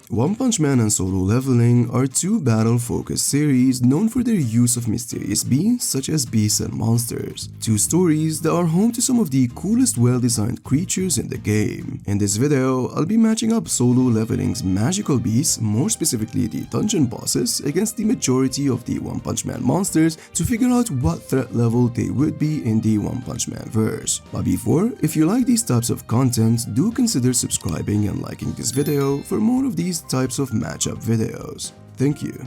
One Punch Man and Solo Leveling are two battle-focused series known for their use of mysterious beings such as beasts and monsters. Two stories that are home to some of the coolest well-designed creatures in the game. In this video, I'll be matching up Solo Leveling's magical beasts, more specifically the dungeon bosses, against the majority of the One Punch Man monsters to figure out what threat level they would be in the One Punch Man verse. But before, if you like these types of content, do consider subscribing and liking this video for more of these types of matchup videos. Thank you.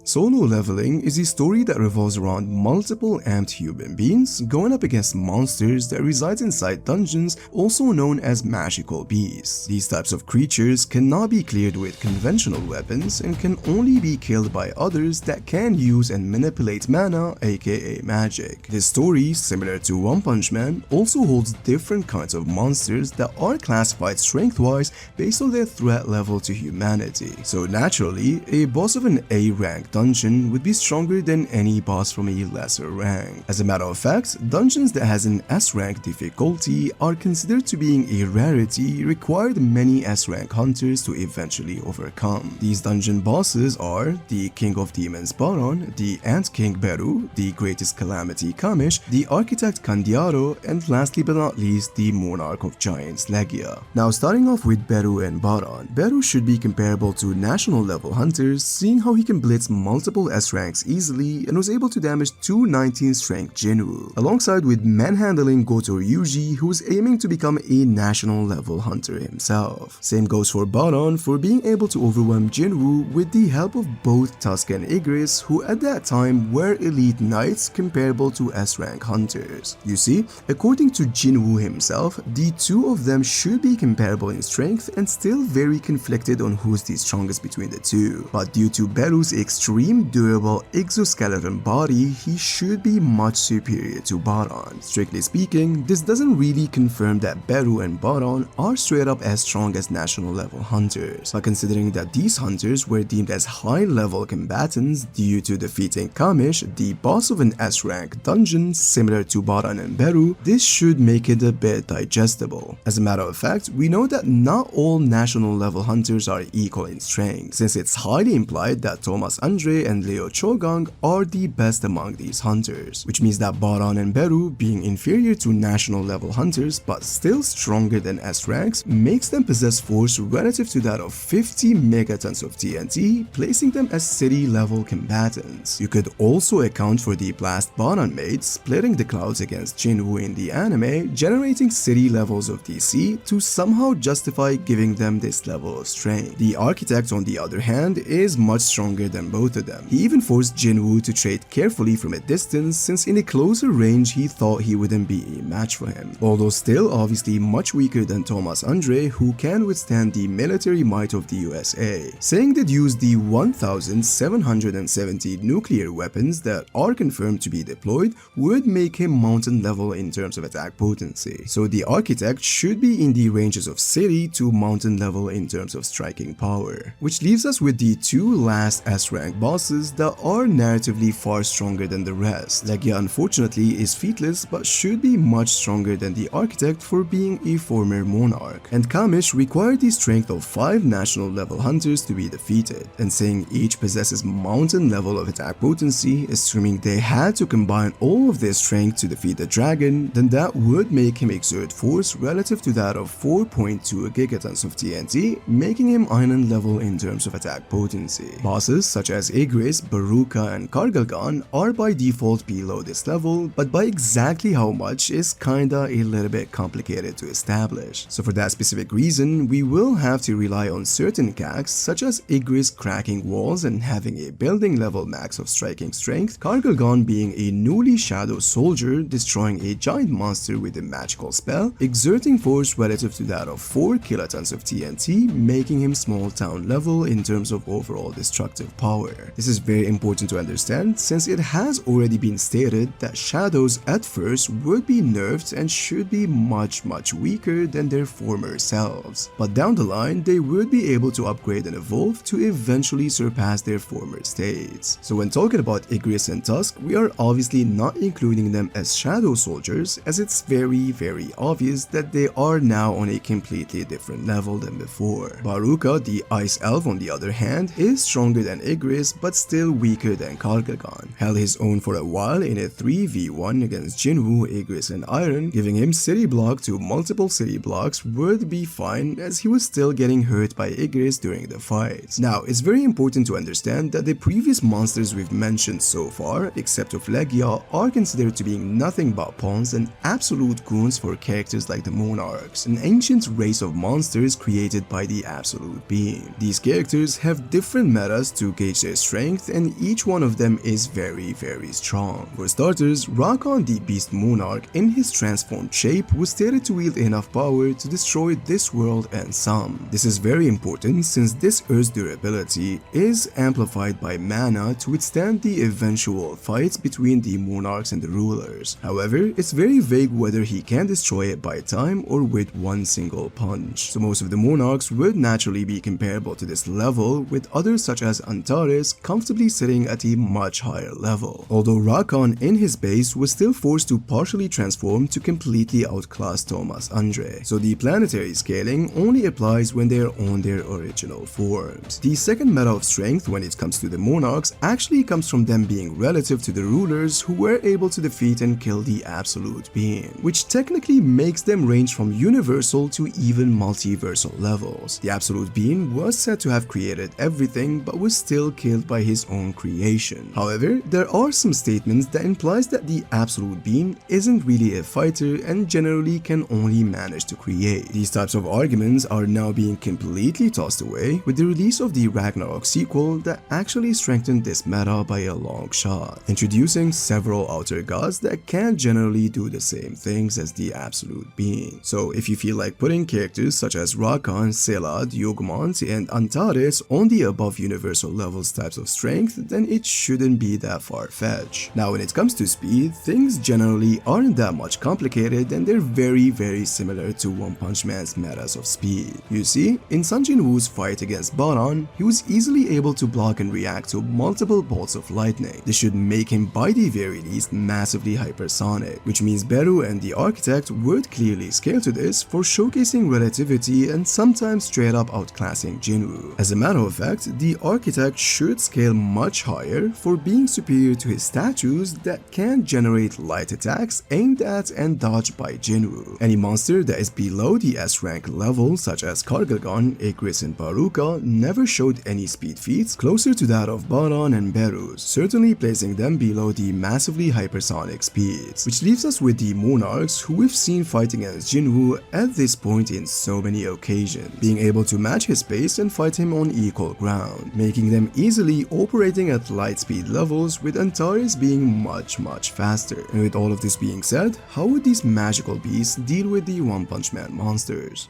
Solo Leveling is a story that revolves around multiple amped human beings going up against monsters that reside inside dungeons, also known as magical beasts. These types of creatures cannot be cleared with conventional weapons and can only be killed by others that can use and manipulate mana, aka magic. This story, similar to One Punch Man, also holds different kinds of monsters that are classified strength-wise based on their threat level to humanity. So naturally, a boss of an A-rank dungeon would be stronger than any boss from a lesser rank. As a matter of fact, dungeons that has an S-rank difficulty are considered to being a rarity, required many S-rank hunters to eventually overcome. These dungeon bosses are the King of Demons Baron, the Ant King Beru, the Greatest Calamity Kamish, the Architect Candiaro, and lastly but not least, the Monarch of Giants Legia. Now starting off with Beru and Baron, Beru should be comparable to national level hunters, seeing how he can blitz multiple S-ranks easily and was able to damage 219 strength Jinwoo, alongside with manhandling Goto Yuji, who was aiming to become a national level hunter himself. Same goes for Baron for being able to overwhelm Jinwoo with the help of both Tusk and Igris, who at that time were elite knights comparable to S-rank hunters. You see, according to Jinwoo himself, the two of them should be comparable in strength and still very conflicted on who's the strongest between the two. But due to Beru's extreme durable exoskeleton body, he should be much superior to Baron. Strictly speaking, this doesn't really confirm that Beru and Baron are straight up as strong as national level hunters, but considering that these hunters were deemed as high level combatants due to defeating Kamish, the boss of an S-rank dungeon similar to Baron and Beru, this should make it a bit digestible. As a matter of fact, we know that not all national level hunters are equal in strength, since it's highly implied that Thomas Andre and Leo Chogang are the best among these hunters, which means that Baron and Beru, being inferior to national level hunters but still stronger than S ranks, makes them possess force relative to that of 50 megatons of TNT, placing them as city level combatants. You could also account for the Blast Baron made splitting the clouds against Jinwoo in the anime, generating city levels of DC to somehow justify giving them this level of strength. The Architect, on the other hand, is much stronger than both of them. He even forced Jinwoo to trade carefully from a distance, since in a closer range he thought he wouldn't be a match for him, although still obviously much weaker than Thomas Andre, who can withstand the military might of the USA. Saying that use the 1,770 nuclear weapons that are confirmed to be deployed would make him mountain level in terms of attack potency, so the Architect should be in the ranges of city to mountain level in terms of striking power, which leaves us with the two last S-rank bosses that are narratively far stronger than the rest. Legia unfortunately is featless but should be much stronger than the Architect for being a former monarch, and Kamish required the strength of 5 national level hunters to be defeated, and saying each possesses mountain level of attack potency, assuming they had to combine all of their strength to defeat the dragon, then that would make him exert force relative to that of 4.2 gigatons of TNT, making him island level in terms of attack potency. Bosses such as Igris, Baruka, and Kargalgan are by default below this level, but by exactly how much is kinda a little bit complicated to establish. So for that specific reason, we will have to rely on certain CACs such as Igris cracking walls and having a building level max of striking strength, Kargalgan being a newly shadow soldier destroying a giant monster with a magical spell, exerting force relative to that of 4 kilotons of TNT, making him small town level in terms of overall destructive power. here. This is very important to understand since it has already been stated that shadows at first would be nerfed and should be much weaker than their former selves, but down the line they would be able to upgrade and evolve to eventually surpass their former states. So when talking about Igris and Tusk, we are obviously not including them as shadow soldiers, as it's very obvious that they are now on a completely different level than before. Baruka, the ice elf, on the other hand, is stronger than Igris but still weaker than Kargagan. Held his own for a while in a 3v1 against Jinwoo, Igris and Iron. Giving him city block to multiple city blocks would be fine, as he was still getting hurt by Igris during the fights. Now, it's very important to understand that the previous monsters we've mentioned so far, except of Legia, are considered to be nothing but pawns and absolute goons for characters like the Monarchs, an ancient race of monsters created by the Absolute Being. These characters have different metas to gauge their strength, and each one of them is very strong. For starters, Rakan the Beast Monarch in his transformed shape was stated to wield enough power to destroy this world and some. This is very important since this Earth's durability is amplified by mana to withstand the eventual fights between the monarchs and the rulers. However, it's very vague whether he can destroy it by time or with one single punch. So most of the monarchs would naturally be comparable to this level, with others such as Antares comfortably sitting at a much higher level. Although Rakan in his base was still forced to partially transform to completely outclass Thomas Andre, so the planetary scaling only applies when they are on their original forms. The second meta of strength when it comes to the monarchs actually comes from them being relative to the rulers who were able to defeat and kill the Absolute Being, which technically makes them range from universal to even multiversal levels. The Absolute Being was said to have created everything but was still killed by his own creation. However, there are some statements that implies that the Absolute Being isn't really a fighter and generally can only manage to create. These types of arguments are now being completely tossed away with the release of the Ragnarok sequel that actually strengthened this meta by a long shot, introducing several outer gods that can generally do the same things as the Absolute Being. So if you feel like putting characters such as Rakan, Selad, Yogmont, and Antares on the above universal levels types of strength, then it shouldn't be that far-fetched. Now when it comes to speed, things generally aren't that much complicated and they're very similar to One Punch Man's metas of speed. You see, in Sun Jin-woo's fight against Baran, he was easily able to block and react to multiple bolts of lightning. This should make him by the very least massively hypersonic, which means Beru and the Architect would clearly scale to this for showcasing relativity and sometimes straight up outclassing Jinwoo. As a matter of fact, the Architect should scale much higher for being superior to his statues that can generate light attacks aimed at and dodged by Jinwoo. Any monster that is below the S rank level such as Kargagan, Igris and Baruka never showed any speed feats closer to that of Baran and Beru's, certainly placing them below the massively hypersonic speeds, which leaves us with the Monarchs who we've seen fighting against Jinwoo at this point in so many occasions, being able to match his pace and fight him on equal ground, making them easily operating at light speed levels, with Antares being much faster. And with all of this being said, how would these magical beasts deal with the One Punch Man monsters?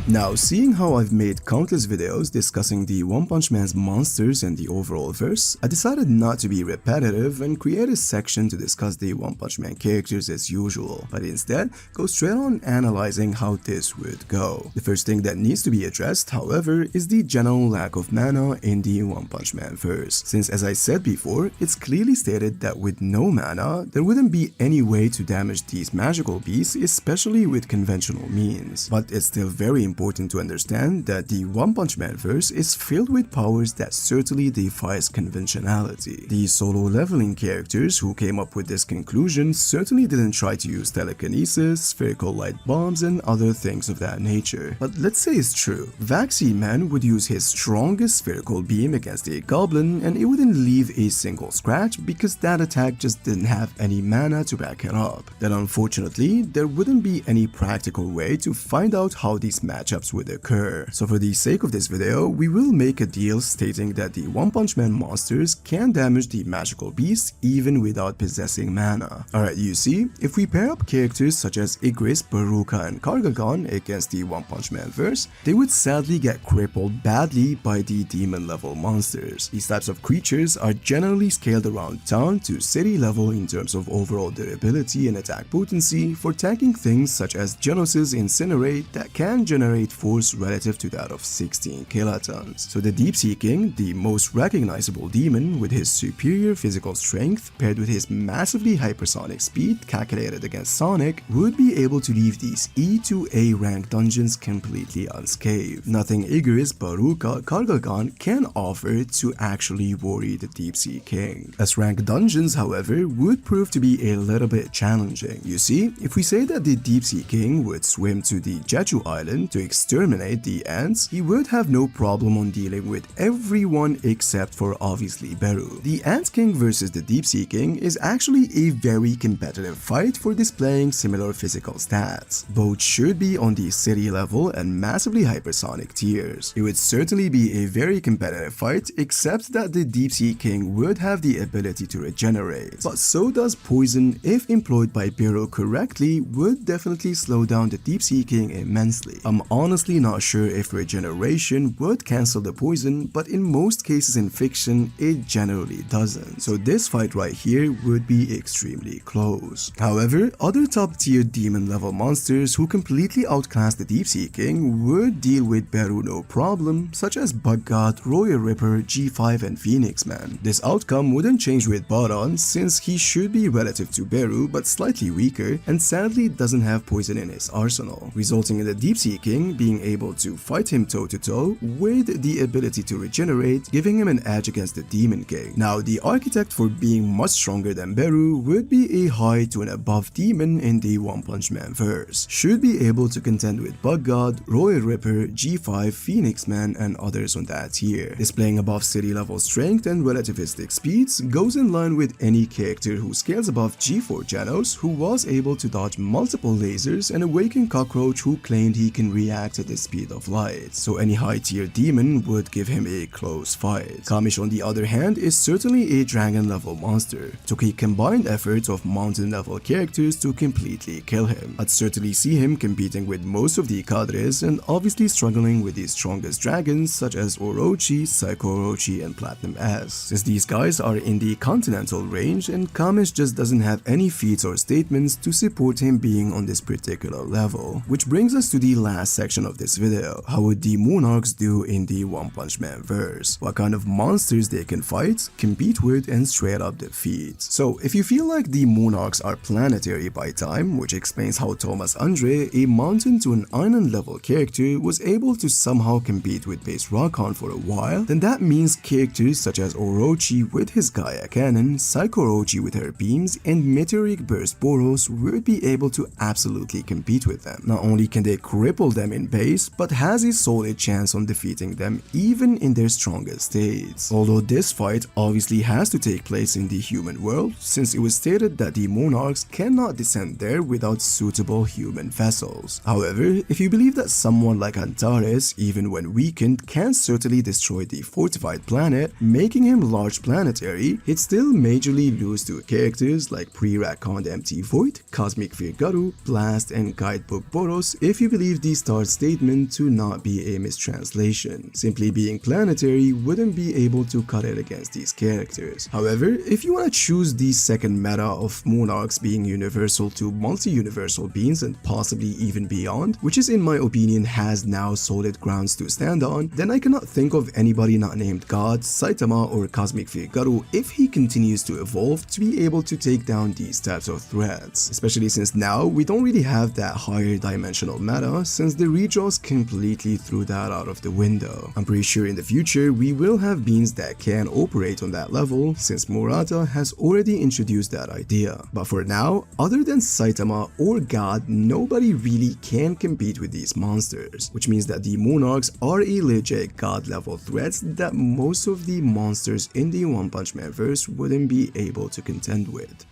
Now, seeing how I've made countless videos discussing the One Punch Man's monsters and the overall verse, I decided not to be repetitive and create a section to discuss the One Punch Man characters as usual, but instead go straight on analyzing how this would go. The first thing that needs to be addressed, however, is the general lack of mana in the One Punch Man verse, since as I said before, it's clearly stated that with no mana, there wouldn't be any way to damage these magical beasts, especially with conventional means. But it's still very important to understand that the One Punch Man verse is filled with powers that certainly defies conventionality. The solo leveling characters who came up with this conclusion certainly didn't try to use telekinesis, spherical light bombs, and other things of that nature. But let's say it's true. Vaccine Man would use his strongest spherical beam against a goblin and it wouldn't leave a single scratch because that attack just didn't have any mana to back it up. Then unfortunately, there wouldn't be any practical way to find out how these magic matchups would occur. So for the sake of this video, we will make a deal stating that the One Punch Man monsters can damage the magical beasts even without possessing mana. Alright, you see, if we pair up characters such as Igris, Baruka, and Kargagan against the One Punch Man verse, they would sadly get crippled badly by the demon level monsters. These types of creatures are generally scaled around town to city level in terms of overall durability and attack potency for tanking things such as Genos's Incinerate that can generate force relative to that of 16 kilotons. So the Deep Sea King, the most recognizable demon with his superior physical strength paired with his massively hypersonic speed calculated against Sonic, would be able to leave these E to A rank dungeons completely unscathed. Nothing Igris, Baruka, Kargagan can offer to actually worry the Deep Sea King. S-rank dungeons, however, would prove to be a little bit challenging. You see, if we say that the Deep Sea King would swim to the Jeju Island to exterminate the ants, he would have no problem on dealing with everyone except for obviously Beru. The Ant King versus the Deep Sea King is actually a very competitive fight for displaying similar physical stats. Both should be on the city level and massively hypersonic tiers. It would certainly be a very competitive fight, except that the Deep Sea King would have the ability to regenerate. But so does poison, if employed by Beru correctly, would definitely slow down the Deep Sea King immensely. I'm honestly not sure if regeneration would cancel the poison, but in most cases in fiction, it generally doesn't. So this fight right here would be extremely close. However, other top tier demon level monsters who completely outclass the Deep Sea King would deal with Beru no problem, such as Bug God, Royal Ripper, G5, and Phoenix Man. This outcome wouldn't change with Boron since he should be relative to Beru but slightly weaker and sadly doesn't have poison in his arsenal, resulting in the Deep Sea King being able to fight him toe to toe with the ability to regenerate, giving him an edge against the Demon King. Now, the architect for being much stronger than Beru would be a high to an above demon in the One Punch Man verse. Should be able to contend with Bug God, Royal Ripper, G5, Phoenix Man, and others on that tier. Displaying above city level strength and relativistic speeds goes in line with any character who scales above G4 Genos, who was able to dodge multiple lasers, and Awakened Cockroach who claimed he can react at the speed of light. So any high tier demon would give him a close fight. Kamish on the other hand is certainly a dragon level monster. Took a combined effort of mountain level characters to completely kill him. I'd certainly see him competing with most of the cadres and obviously struggling with the strongest dragons such as Orochi, Psycho Orochi, and Platinum S, since these guys are in the continental range and Kamish just doesn't have any feats or statements to support him being on this particular level. Which brings us to the last section of this video. How would the Monarchs do in the One Punch Man verse? What kind of monsters they can fight, compete with, and straight up defeat. So if you feel like the Monarchs are planetary by time, which explains how Thomas Andre, a mountain to an island level character, was able to somehow compete with base Rakon for a while, then that means characters such as Orochi with his Gaia Cannon, Psycho Orochi with her beams, and Meteoric Burst Boros would be able to absolutely compete with them. Not only can they cripple them in base, but has a solid chance on defeating them even in their strongest states. Although this fight obviously has to take place in the human world, since it was stated that the Monarchs cannot descend there without suitable human vessels. However, if you believe that someone like Antares, even when weakened, can certainly destroy the fortified planet, making him large planetary, he'd still majorly lose to characters like pre-Racconned Empty Void, Cosmic Virgaru, Blast, and Guidebook Boros if you believe the star statement to not be a mistranslation. Simply being planetary wouldn't be able to cut it against these characters. However, if you want to choose the second meta of Monarchs being universal to multi-universal beings and possibly even beyond, which is in my opinion has now solid grounds to stand on, then I cannot think of anybody not named God, Saitama, or Cosmic Virgaru if he continues to evolve to be able to take down these types of threats, especially since now we don't really have that higher dimensional meta since the redraws completely threw that out of the window. I'm pretty sure in the future we will have beings that can operate on that level since Murata has already introduced that idea. But for now, other than Saitama or God, nobody really can compete with these monsters, which means that the Monarchs are a legit God level threats that most of the monsters in the One Punch Man verse wouldn't be able to contend with.